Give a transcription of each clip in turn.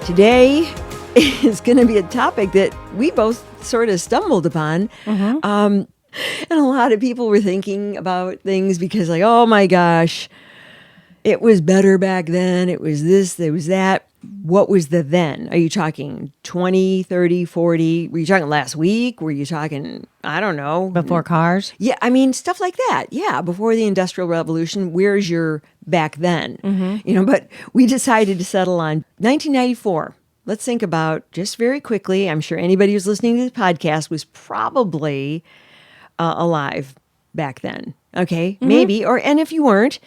Today is going to be a topic that we both sort of stumbled upon. And a lot of people were thinking about things because, like, oh my gosh, it was better back then. It was this, there was that. What was the then? Are you talking 20, 30, 40? Were you talking last week? Were you talking, I don't know. Before cars? Yeah, I mean, stuff like that. Yeah, before the Industrial Revolution, where's your back then? But we decided to settle on 1994. Let's think about, just very quickly, I'm sure anybody who's listening to this podcast was probably alive back then. Okay, maybe. And if you weren't,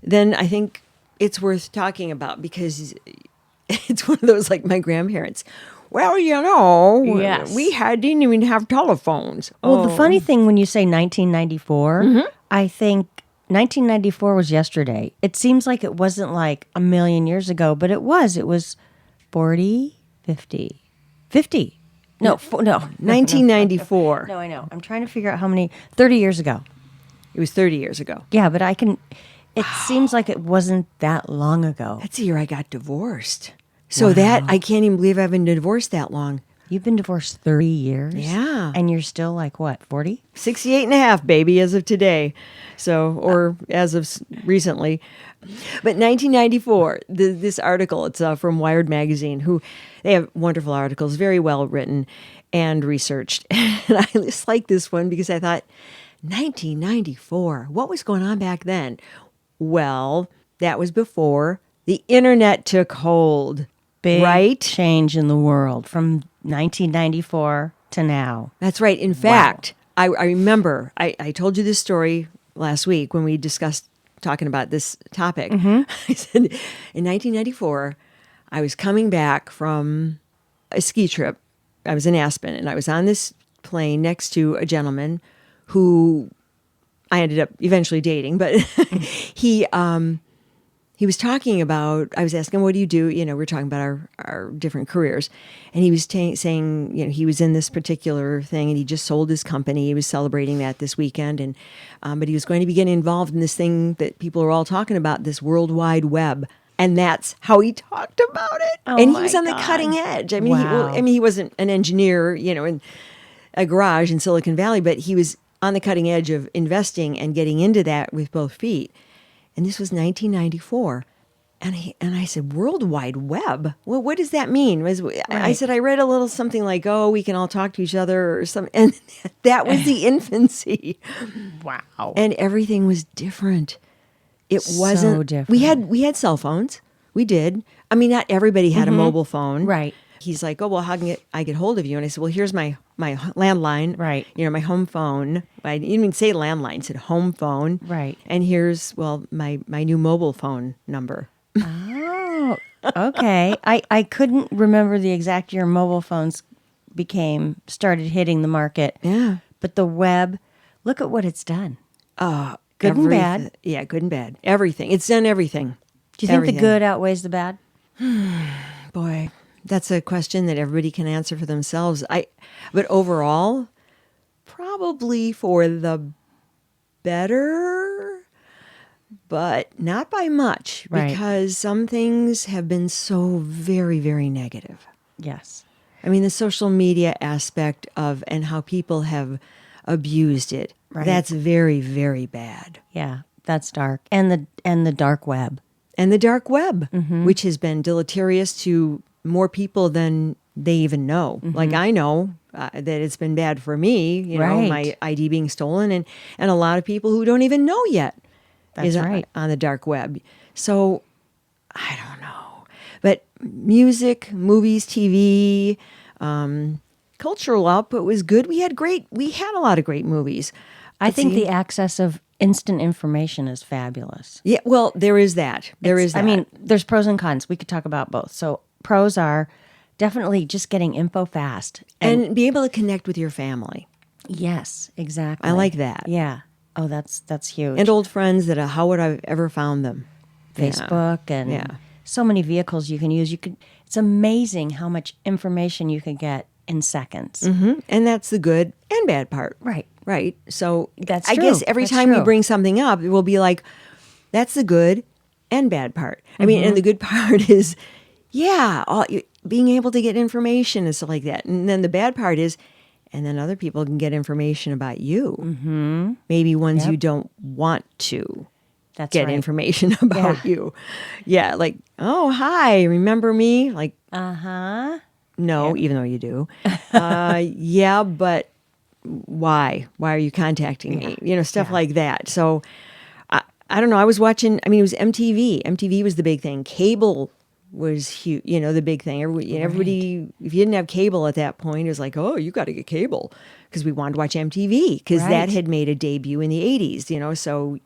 then I think it's worth talking about because it's one of those like my grandparents. Well, Yes. we didn't even have telephones. Well, the funny thing when you say 1994, I think 1994 was yesterday. It seems like it wasn't like a million years ago, but it was. It was 40, 50. No, 1994. No, I know. I'm trying to figure out how many. 30 years ago. It was 30 years ago. Yeah, but it seems like it wasn't that long ago. That's the year I got divorced. So that, I can't even believe I've been divorced that long. You've been divorced 30 years? Yeah. And you're still like, what, 40? 68 and a half, baby, as of today. So, or as of recently. But 1994, this article, it's from Wired Magazine, who they have wonderful articles, very well written and researched. And I just like this one because I thought, 1994, what was going on back then? Well, that was before the internet took hold. Big right? change in the world from 1994 to now. That's right. In fact, I remember, I told you this story last week when we discussed talking about this topic. I said, in 1994, I was coming back from a ski trip. I was in Aspen, and I was on this plane next to a gentleman who I ended up eventually dating, but he was talking about, I was asking, what do you do? We're talking about our different careers. And he was saying, he was in this particular thing and he just sold his company. He was celebrating that this weekend. And but he was going to be getting involved in this thing that people are all talking about, this World Wide Web. And that's how he talked about it. Oh, and he my was on God. the cutting edge. I mean, Wow. he wasn't an engineer, in a garage in Silicon Valley, but he was on the cutting edge of investing and getting into that with both feet. And this was 1994. And I said, World Wide Web? Well, what does that mean? I said, I read a little something like, oh, we can all talk to each other or something. And that was the infancy. Wow. And everything was different. It wasn't. So different. We had cell phones. We did. I mean, not everybody had a mobile phone. Right. He's like, oh, well, how can I get hold of you? And I said, well, here's my landline. Right. My home phone. I didn't even say landline. I said home phone. Right. And here's, my new mobile phone number. Oh, okay. I couldn't remember the exact year mobile phones started hitting the market. Yeah. But the web, look at what it's done. Good and bad. Yeah, good and bad. Everything. It's done everything. Do you think Everything. the good outweighs the bad? Boy, that's a question that everybody can answer for themselves. But overall, probably for the better, but not by much, Right. because some things have been so very, very negative. Yes. I mean, the social media aspect and how people have abused it. Right. That's very, very bad. Yeah, that's dark. And the dark web. And the dark web, which has been deleterious to more people than they even know. Like I know that it's been bad for me, Right. my ID being stolen, and a lot of people who don't even know yet That's right. on the dark web. So I don't know. But music, movies, TV, cultural output was good. We had a lot of great movies. I think the access of instant information is fabulous. Yeah, well, there is that. I mean, there's pros and cons. We could talk about both. So pros are definitely just getting info fast. and be able to connect with your family. Yes, exactly. I like that. Yeah. Oh, that's huge. And old friends that how would I have ever found them? Facebook and Yeah. so many vehicles you can use. It's amazing how much information you can get in seconds. Mm-hmm. And that's the good and bad part. Right. Right. So That's I true. guess every That's time we true. bring something up, it will be like, that's the good and bad part. I mean, and the good part is, yeah, being able to get information and stuff like that. And then the bad part is, and then other people can get information about you. Mm-hmm. Maybe ones you don't want to That's get right. information about you. Yeah, like, oh, hi, remember me? Like, no, even though you do. Yeah, but why? Why are you contacting me? You know, stuff like that. So I don't know. I was watching, I mean, it was MTV. MTV was the big thing. Cable was huge, you know, the big thing. Everybody, if you didn't have cable at that point, it was like, oh, you got to get cable because we wanted to watch MTV because that had made a debut in the 80s, you know. So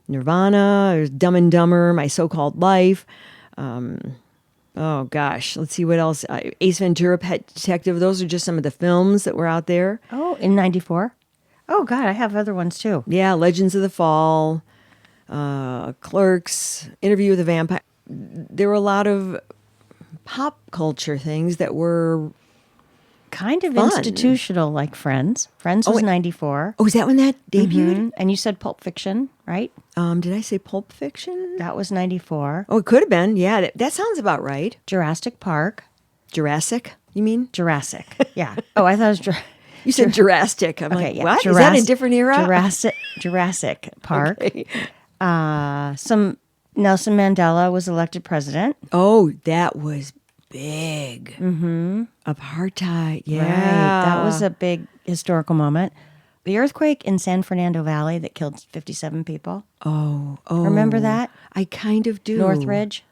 Nirvana, there's Dumb and Dumber, My So-Called Life. Oh, gosh. Let's see what else. Ace Ventura, Pet Detective. Those are just some of the films that were out there. Oh, in 94? Oh, God, I have other ones too. Yeah, Legends of the Fall, Clerks, Interview with a Vampire. There were a lot of pop culture things that were Kind of fun. institutional, like Friends. Friends was 94. Oh, is that when that debuted? Mhm. And you said Pulp Fiction, right? Did I say Pulp Fiction? That was 94. Oh, it could have been. Yeah, that sounds about right. Jurassic Park. Jurassic, you mean? Jurassic. Yeah. Oh, I thought it was You said Jurassic. I'm like, yeah. what? Is that a different era? Jurassic Park. Okay. Some Nelson Mandela was elected president. Oh, that was big. Mm-hmm. Apartheid. Yeah. Right. That was a big historical moment. The earthquake in San Fernando Valley that killed 57 people. Oh. Remember that? I kind of do. Northridge.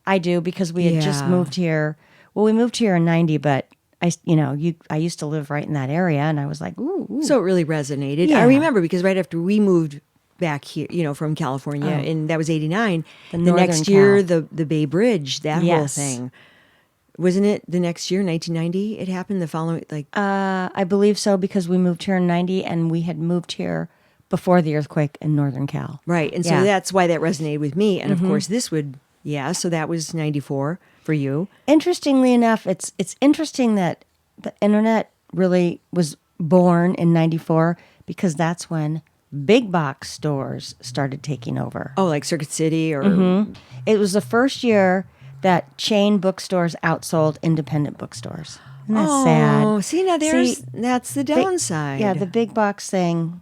I do because we had just Yeah. moved here. Well, we moved here in 90, but I used to live right in that area and I was like, ooh. So it really resonated. Yeah. I remember because right after we moved back here, you know, from California, and that was 89, the Northern next year, Cal. the Bay Bridge, that whole Yes. thing. Wasn't it the next year, 1990? It happened the following, like, I believe so because we moved here in 90 and we had moved here before the earthquake in Northern Cal. right. And so Yeah. Mm-hmm. that's why that resonated with me. And of course, this would, so that was 94 for you. Interestingly enough, it's interesting that the internet really was born in 94 because that's when big box stores started taking over. Oh, like Circuit City or. It was the first year that chain bookstores outsold independent bookstores. Isn't that sad? Oh, see, now that's the downside. Yeah, the big box thing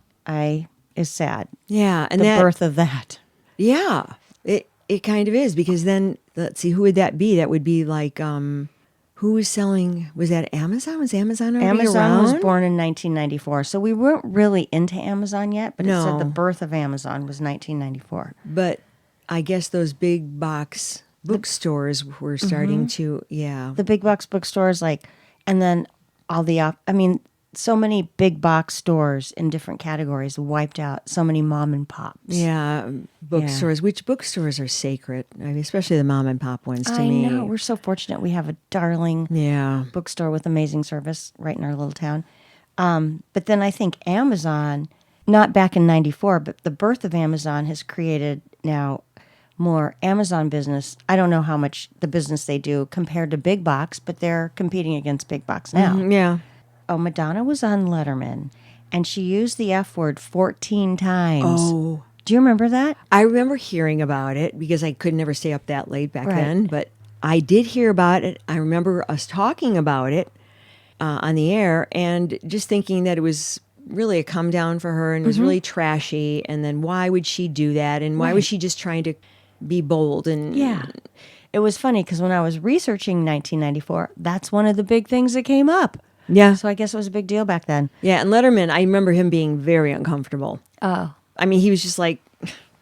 is sad. Yeah. And The that, birth of that. yeah, it kind of is because then, let's see, who would that be? That would be like, who was selling, was that Amazon? Was Amazon already Amazon was around? born in 1994, so we weren't really into Amazon yet, but it No. said the birth of Amazon was 1994. But I guess those big box bookstores were starting to, The big box bookstores, and then all the, so many big box stores in different categories wiped out so many mom and pops. yeah, bookstores. Which bookstores are sacred? I mean, especially the mom and pop ones to I me. know. We're so fortunate. We have a darling Yeah. bookstore with amazing service right in our little town. But then I think Amazon, not back in 94, but the birth of Amazon has created now more Amazon business. I don't know how much the business they do compared to big box, but they're competing against big box now. Yeah. Oh, Madonna was on Letterman and she used the F word 14 times. Oh, Do you remember that? I remember hearing about it because I could never stay up that late back Right. then, but I did hear about it. I remember us talking about it on the air and just thinking that it was really a come down for her and it was really trashy. And then why would she do that? And why was she just trying to be bold? And Yeah. It was funny because when I was researching 1994, that's one of the big things that came up. yeah, So I guess it was a big deal back then. yeah. And Letterman, I remember him being very uncomfortable. Oh. I mean, he was just like,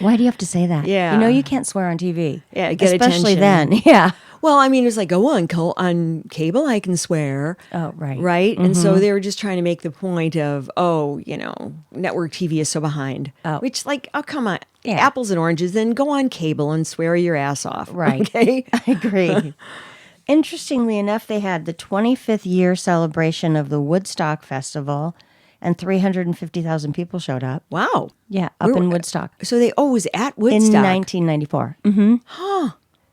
Why do you have to say that? Yeah. You know you can't swear on TV. Yeah, get Especially attention. then. Yeah. well, I mean, it was like, oh, on cable, I can swear. Oh, right. Right. And so they were just trying to make the point of, network TV is so behind. Oh. Which, like, oh, come on. Yeah. Apples and oranges, then go on cable and swear your ass off. Right. Okay. I agree. Interestingly enough, they had the 25th year celebration of the Woodstock Festival, and 350,000 people showed up. Wow. Yeah, up Where- in Woodstock So they, was at in Woodstock. 1994.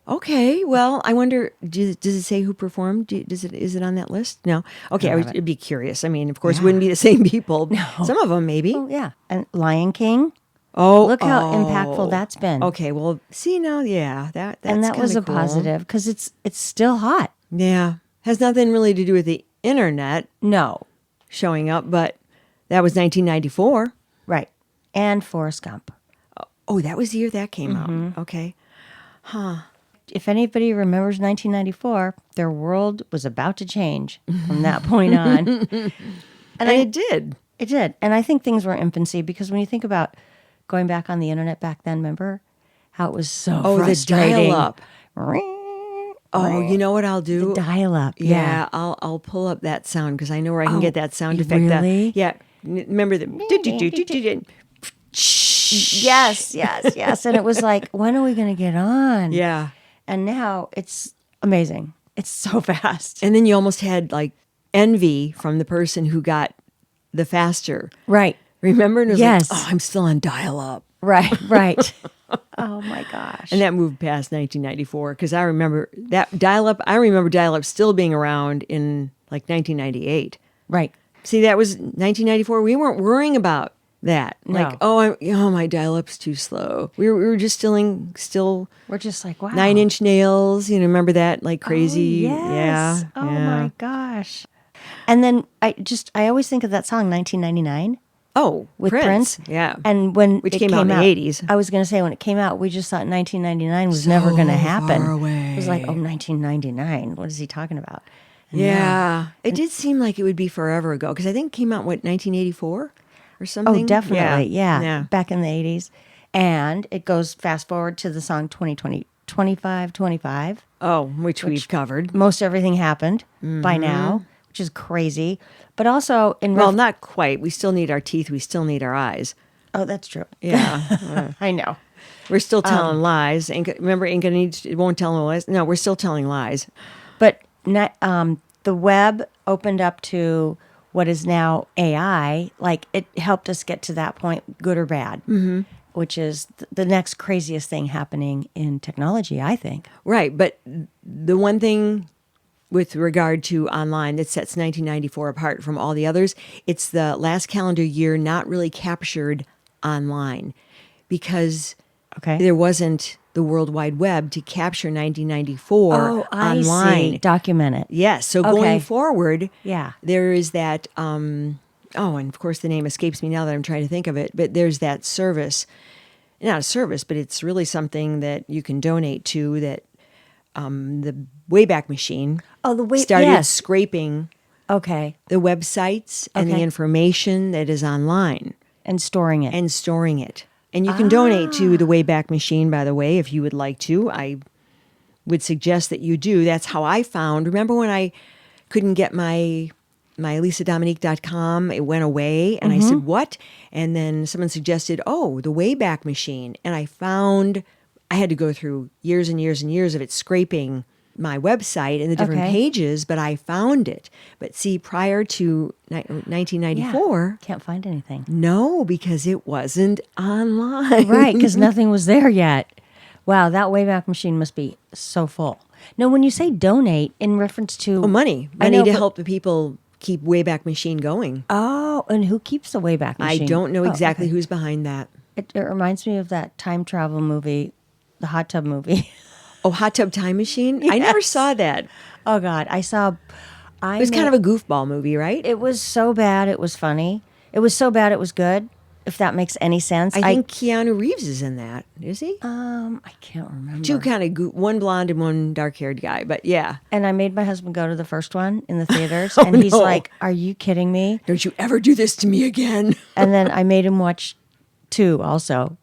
Okay. Well, I wonder, does it say who performed? Is it on that list? No. Okay. I would be curious. I mean, of course, it wouldn't be the same people. Some of them, maybe. Oh, yeah. And Lion King, Oh, Look how impactful that's been. Okay, well, see now, yeah, that's and that was kinda a cool. positive because it's still hot. Yeah, has nothing really to do with the internet No, showing up, but that was 1994. right. And Forrest Gump. Oh, that was the year that came out. Okay. If anybody remembers 1994, their world was about to change from that point on. And it did. It did. And I think things were in infancy because when you think about going back on the internet back then, remember how it was so Oh, the frustrating. dial-up. Oh, you know what I'll do? Dial up. Yeah, I'll pull up that sound because I know where I can get that sound you effect. really? Yeah, remember the Yes. And it was like, when are we going to get on? yeah, And now it's amazing. It's so fast. and then you almost had like envy from the person who got the faster. Right. Remember? And it was Yes. like, oh, I'm still on dial-up. Right. Oh my gosh. And that moved past 1994 because I remember that dial-up. I remember dial-up still being around in like 1998. Right. See, that was 1994. We weren't worrying about that. No. Like, oh, my dial-up's too slow. We were just still We're just like, wow. 9-inch nails. You know, remember that? Like crazy. Oh, yes. Yeah. Oh yeah. my gosh. And then I always think of that song 1999 Oh, with Prince. Yeah. And when Which it came out in the 80s. I was going to say when it came out, we just thought 1999 was never going to happen. far away. It was like, 1999. What is he talking about? And Yeah. It did seem like it would be forever ago because I think it came out, 1984 or something? Oh, definitely. Yeah. Yeah. Back in the 80s. And it goes fast forward to the song 2020, 25. Oh, which we've covered. Most everything happened by now, which is crazy. But also in Well, not quite. We still need our teeth. We still need our eyes. oh, that's true. Yeah. I know. We're still telling lies. Remember, Inca it won't tell no lies. No, we're still telling lies. But the web opened up to what is now AI. Like it helped us get to that point, good or bad, which is the next craziest thing happening in technology, I think. Right. But the one thing with regard to online that sets 1994 apart from all the others, it's the last calendar year not really captured online because Okay. there wasn't the World Wide Web to capture 1994 I online. see. Document it. Yes. So Okay. going forward, Yeah. there is that. And of course the name escapes me now that I'm trying to think of it. But there's that service, not a service, but it's really something that you can donate to. That the Wayback Machine. Oh, the started yes. scraping Okay. the websites and the Okay. information that is online And storing it. and storing it. And you can donate to the Wayback Machine, by the way, if you would like to. I would suggest that you do. That's how I found. Remember when I couldn't get my lisadominique.com, it went away, and I said, what? And then someone suggested, the Wayback Machine. And I found I had to go through years and years and years of it scraping my website and the different Okay. pages, but I found it. But see, prior to 1994, Can't find anything. no, because it wasn't online. Right, because nothing was there yet. Wow, that Wayback Machine must be so full. Now, when you say donate in reference to Money I know, to but- help the people keep Wayback Machine going. Oh, and who keeps the Wayback I Machine? don't know Oh, exactly okay. who's behind that. It reminds me of that time travel movie, the hot tub movie. Oh, Hot Tub Time Machine? I never Yes. saw that. Oh God, I saw. It was kind of a goofball movie, right? It was so bad, it was funny. It was so bad, it was good. If that makes any sense. I think Keanu Reeves is in that. Is he? I can't remember. Two kind of one blonde and one dark-haired guy, but yeah. And I made my husband go to the first one in the theaters, Oh, and he's no. like, "Are you kidding me?" Don't you ever do this to me again. And then I made him watch 2 also.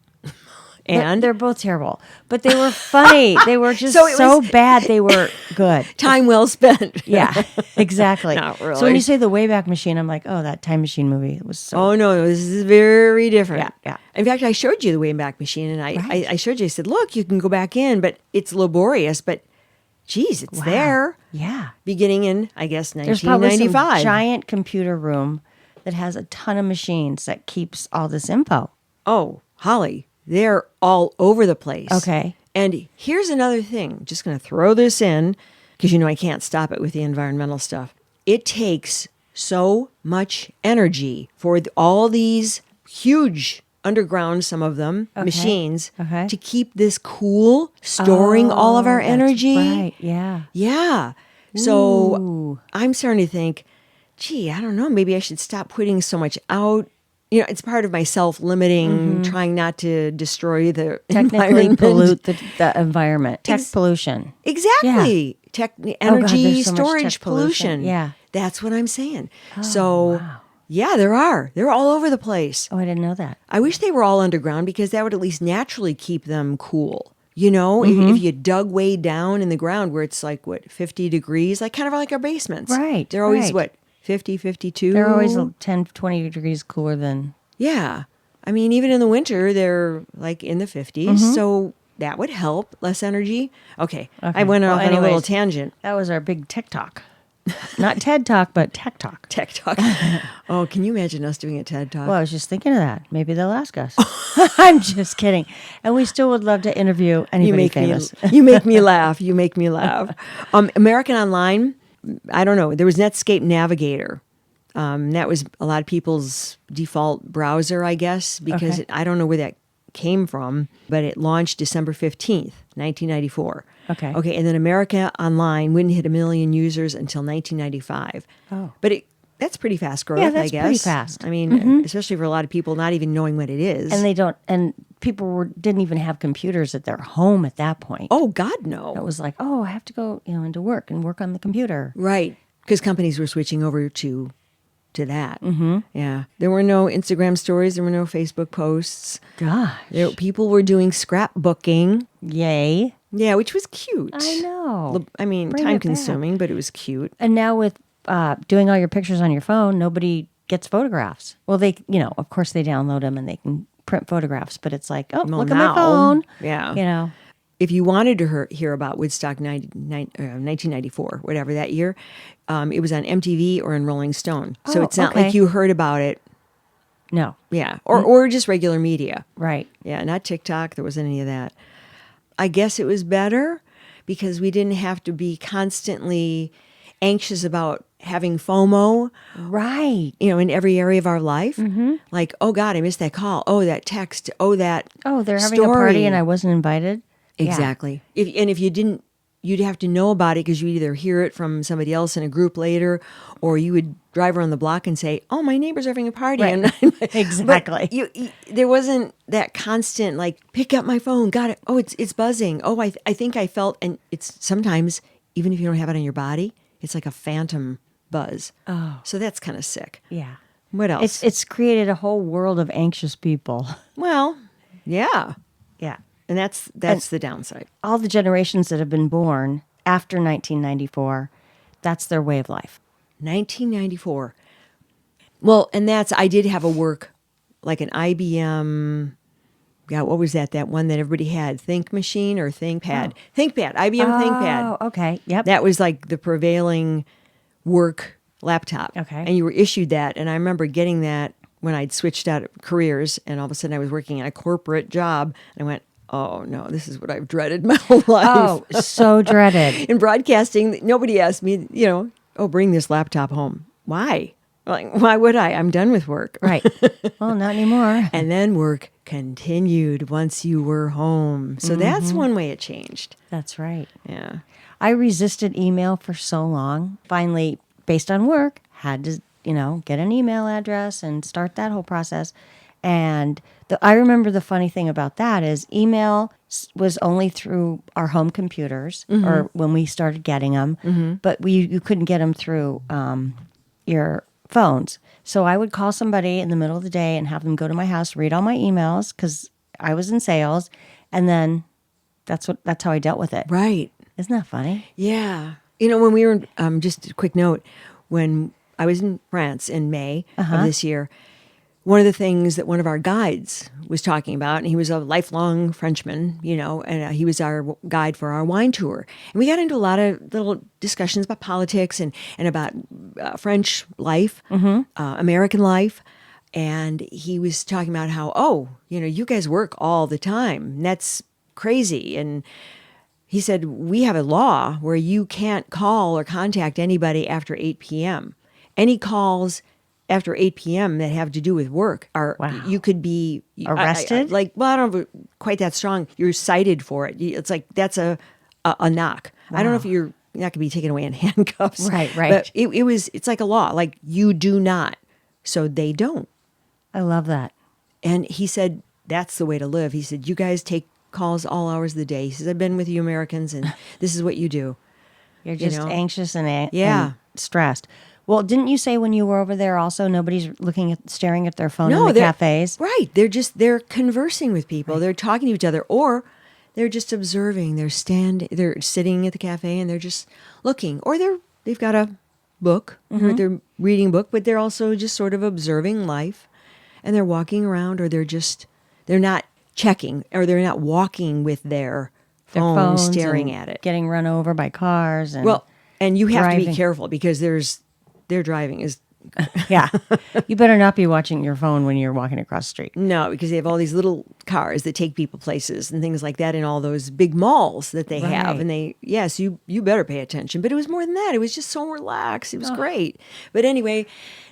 And They're both terrible, but they were funny. They were just So it so was- bad. They were good. time well spent. Yeah, exactly. Not So when really. you say the Wayback Machine, I'm like, oh, that time machine movie. It was so. Oh, no, this is very different. Yeah. In fact, I showed you the Wayback Machine, and Right. I showed you, I said, look, you can go back in, but it's laborious, but geez, it's Wow. there. Yeah. Beginning in, I guess, There's probably some 1995. giant computer room that has a ton of machines that keeps all this info. Oh, Holly, they're all over the place. Okay. And here's another thing. Just going to throw this in because I can't stop it with the environmental stuff. It takes so much energy for all these huge underground, some of them, machines, Okay. to keep this cool, storing all of our That's energy. right. Yeah. Yeah. So Ooh. I'm starting to think, gee, I don't know, maybe I should stop putting so much out. It's part of my self-limiting, trying not to destroy the Technically environment. pollute the environment. Tech pollution. Exactly. Energy there's so much storage tech pollution. pollution. Yeah. That's what I'm saying. Yeah, there are. They're all over the place. Oh, I didn't know that. I wish they were all underground because that would at least naturally keep them cool. If you dug way down in the ground where it's like, 50 degrees, like kind of like our basements. Right, They're always, right. 50, 52? They're always 10, 20 degrees cooler than. Yeah. I mean, even in the winter, they're like in the 50s. So that would help. Less energy. Okay. I went off on a little anyways, tangent. That was our big tech talk. Not TED Talk, but tech talk. Tech talk. Oh, can you imagine us doing a TED talk? Well, I was just thinking of that. Maybe they'll ask us. I'm just kidding. And we still would love to interview anybody famous. You make me laugh. You make me laugh. American Online, I don't know. There was Netscape Navigator. That was a lot of people's default browser, I guess, because I don't know where that came from, but it launched December 15th, 1994. Okay. Okay, and then America Online wouldn't hit 1 million users until 1995. Oh. But that's pretty fast growth, Yeah, that's I guess. pretty fast. I mean, especially for a lot of people not even knowing what it is. And they don't, and people didn't even have computers at their home at that point. Oh, God, no. It was like, I have to go, into work and work on the computer. Right, because companies were switching over to that. Mm-hmm. Yeah, there were no Instagram stories. There were no Facebook posts. Gosh. People were doing scrapbooking. Yay. Yeah, which was cute. I know. I mean, Bring it time back. consuming, but it was cute. And now with doing all your pictures on your phone, nobody gets photographs. Well, they, of course they download them and they can print photographs, but it's like, look at now, my phone. Yeah. If you wanted to hear about Woodstock 1994, whatever that year, it was on MTV or in Rolling Stone. So Oh, it's not okay. like you heard about it. No. Yeah. Or just regular media. Right. Yeah, not TikTok. There wasn't any of that. I guess it was better because we didn't have to be constantly anxious about having FOMO. Right. In every area of our life. Mm-hmm. Like, oh God, I missed that call. Oh, that text. Oh, that Oh, they're having story. a party and I wasn't invited. Exactly. If you didn't, you'd have to know about it because you'd either hear it from somebody else in a group later, or you would drive around the block and say, "Oh, my neighbor's having a party." Right. And Exactly. But there wasn't that constant pick up my phone. Got it. Oh, it's buzzing. Oh, I think I felt, and it's sometimes even if you don't have it on your body, it's like a phantom buzz. Oh. So that's kind of sick. Yeah. What else? It's created a whole world of anxious people. Well, yeah. Yeah. And that's the downside. All the generations that have been born after 1994, that's their way of life. 1994. Well, and I did have a work, like an IBM, what was that? That one that everybody had, Think Machine or ThinkPad? ThinkPad, IBM ThinkPad. Oh, okay. Yep. That was like the prevailing work laptop. Okay. And you were issued that. And I remember getting that when I'd switched out careers and all of a sudden I was working in a corporate job. And I went, oh no, this is what I've dreaded my whole life. Oh, so dreaded. In broadcasting, nobody asked me, bring this laptop home. Why? Like, why would I? I'm done with work. Right. Well, not anymore. And then work continued once you were home. So that's one way it changed. That's right. Yeah. I resisted email for so long. Finally, based on work, had to, get an email address and start that whole process. And I remember the funny thing about that is email was only through our home computers or when we started getting them, but you couldn't get them through your phones. So I would call somebody in the middle of the day and have them go to my house, read all my emails because I was in sales, and then that's how I dealt with it. Right. Isn't that funny? Yeah. When we were, just a quick note, when I was in France in May of this year, one of the things that one of our guides was talking about, and he was a lifelong Frenchman, and he was our guide for our wine tour. And we got into a lot of little discussions about politics and about French life, American life. And he was talking about how, you guys work all the time. And that's crazy. And he said, we have a law where you can't call or contact anybody after 8 p.m. Any calls after 8 p.m. that have to do with work are, Wow. you could be Arrested? I don't know, quite that strong. You're cited for it. It's like, that's a knock. I don't know if you're not going to be taken away in handcuffs. Right. But it's like a law, like you do not. So they don't. I love that. And he said, that's the way to live. He said, you guys take calls all hours of the day. He says, I've been with you Americans and this is what you do. You're just anxious and stressed. Well, didn't you say when you were over there also nobody's staring at their phone in the cafes? Right. They're conversing with people. Right. They're talking to each other, or they're just observing. They're sitting at the cafe and they're just looking, or they've got a book, or they're reading a book, but they're also just sort of observing life, and they're walking around, or they're not checking, or they're not walking with their phone staring at it, getting run over by cars. And you have to be driving. careful because their driving is yeah. You better not be watching your phone when you're walking across the street. No, because they have all these little cars that take people places and things like that in all those big malls that they have. And you better pay attention. But it was more than that. It was just so relaxed. It was great. But anyway,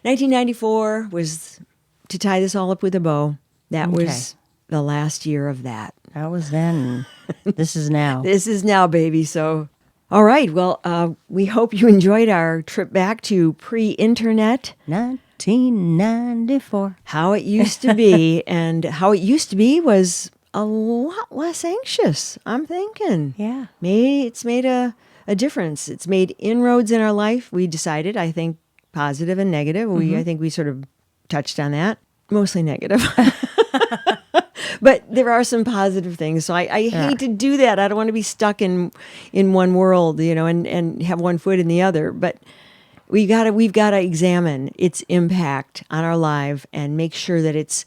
1994 was, to tie this all up with a bow, that was the last year of that. That was then. This is now. This is now, baby. So, all right. Well, we hope you enjoyed our trip back to pre-internet. 1994. How it used to be. And how it used to be was a lot less anxious, I'm thinking. Yeah. It's made a difference. It's made inroads in our life. We decided, I think, positive and negative. I think we sort of touched on that. Mostly negative. But there are some positive things. So I hate to do that. I don't want to be stuck in one world, and have one foot in the other. But we've got to examine its impact on our life and make sure that it's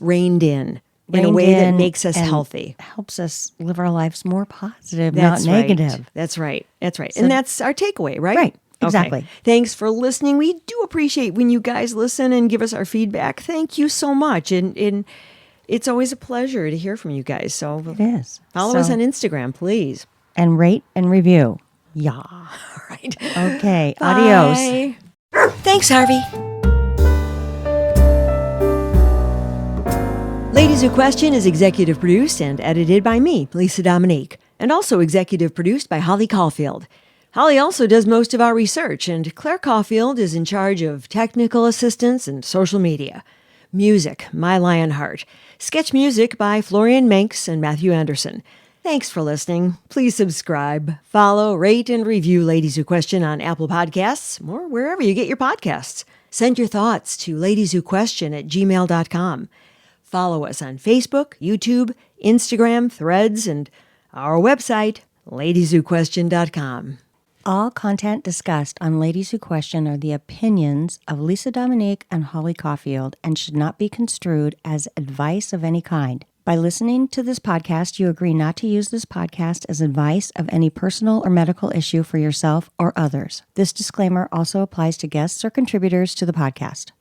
reined in a way that makes us healthy. Helps us live our lives more positive, not negative. Right. That's right. So, and that's our takeaway, right? Right. Exactly. Okay. Thanks for listening. We do appreciate when you guys listen and give us our feedback. Thank you so much. And it's always a pleasure to hear from you guys. So it is. Follow us on Instagram, please. And rate and review. Yeah. All right. Okay. Adios. Bye. Thanks, Harvey. Ladies Who Question is executive produced and edited by me, Lisa Dominique, and also executive produced by Holly Caulfield. Holly also does most of our research, and Claire Caulfield is in charge of technical assistance and social media. Music, My Lionheart. Sketch music by Florian Manx and Matthew Anderson. Thanks for listening. Please subscribe, follow, rate, and review Ladies Who Question on Apple Podcasts or wherever you get your podcasts. Send your thoughts to ladieswhoquestion@gmail.com. Follow us on Facebook, YouTube, Instagram, Threads, and our website, ladieswhoquestion.com. All content discussed on Ladies Who Question are the opinions of Lisa Dominique and Holly Caulfield and should not be construed as advice of any kind. By listening to this podcast, you agree not to use this podcast as advice of any personal or medical issue for yourself or others. This disclaimer also applies to guests or contributors to the podcast.